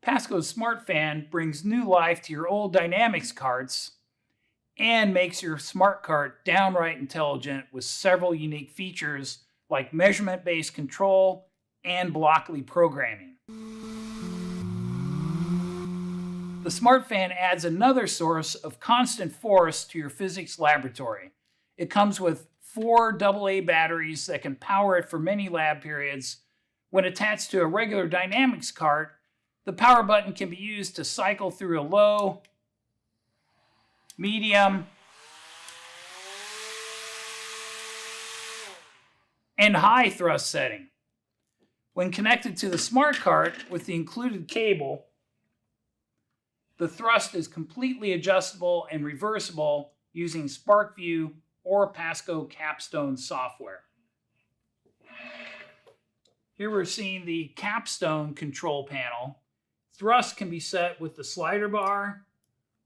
Pasco's Smart Fan brings new life to your old Dynamics carts and makes your smart cart downright intelligent with several unique features like measurement-based control and Blockly programming. The Smart Fan adds another source of constant force to your physics laboratory. It comes with 4 AA batteries that can power it for many lab periods. When attached to a regular Dynamics cart, the power button can be used to cycle through a low, medium, and high thrust setting. When connected to the smart cart with the included cable, the thrust is completely adjustable and reversible using SPARKvue or Pasco Capstone software. Here we're seeing the Capstone control panel. Thrust can be set with the slider bar,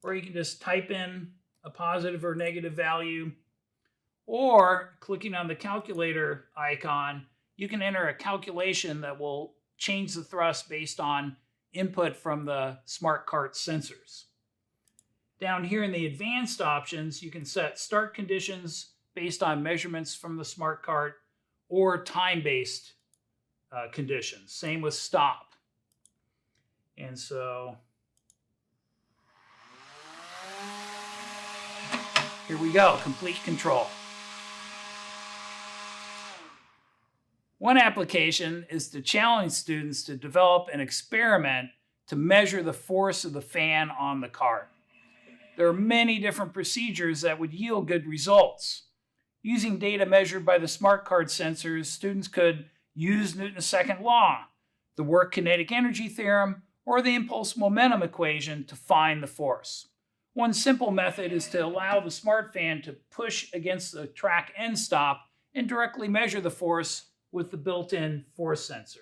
or you can just type in a positive or negative value, or clicking on the calculator icon, you can enter a calculation that will change the thrust based on input from the smart cart sensors. Down here in the advanced options, you can set start conditions based on measurements from the smart cart or time-based conditions. Same with stop. And so here we go, complete control. One application is to challenge students to develop an experiment to measure the force of the fan on the cart. There are many different procedures that would yield good results. Using data measured by the smart cart sensors, students could use Newton's second law, the work kinetic energy theorem, or the impulse momentum equation to find the force. One simple method is to allow the smart fan to push against the track end stop and directly measure the force with the built-in force sensor.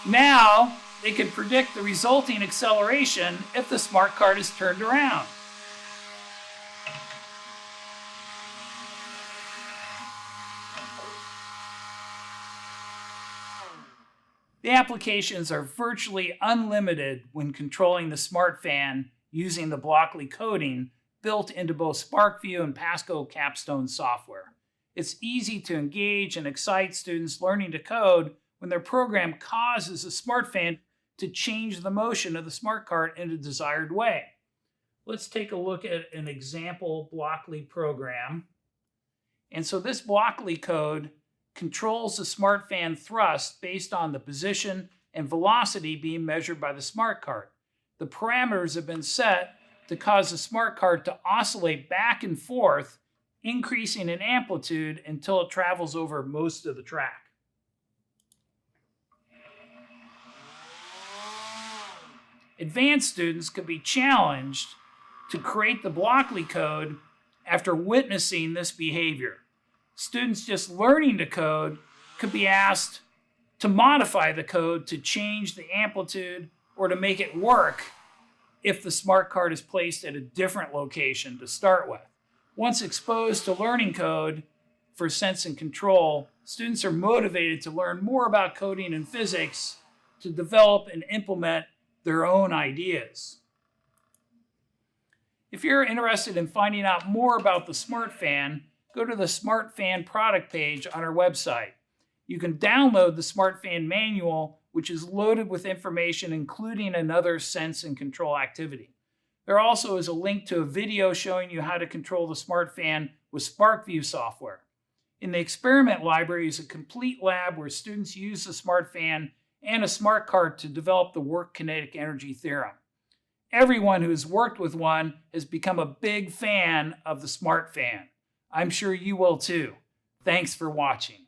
Now, they can predict the resulting acceleration if the smart cart is turned around. The applications are virtually unlimited when controlling the smart fan using the Blockly coding built into both SPARKvue and Pasco Capstone software. It's easy to engage and excite students learning to code when their program causes the smart fan to change the motion of the smart cart in a desired way. Let's take a look at an example Blockly program. And so this Blockly code controls the smart fan thrust based on the position and velocity being measured by the smart cart. The parameters have been set to cause the smart cart to oscillate back and forth, increasing in amplitude until it travels over most of the track. Advanced students could be challenged to create the Blockly code after witnessing this behavior. Students just learning to code could be asked to modify the code to change the amplitude or to make it work if the smart cart is placed at a different location to start with. Once exposed to learning code for sense and control, students are motivated to learn more about coding and physics to develop and implement their own ideas. If you're interested in finding out more about the Smart Fan, go to the Smart Fan product page on our website. You can download the Smart Fan manual, which is loaded with information including another sense and control activity. There also is a link to a video showing you how to control the Smart Fan with SPARKvue software. In the experiment library is a complete lab where students use the Smart Fan and a smart cart to develop the work kinetic energy theorem. Everyone who has worked with one has become a big fan of the Smart Fan. I'm sure you will too. Thanks for watching.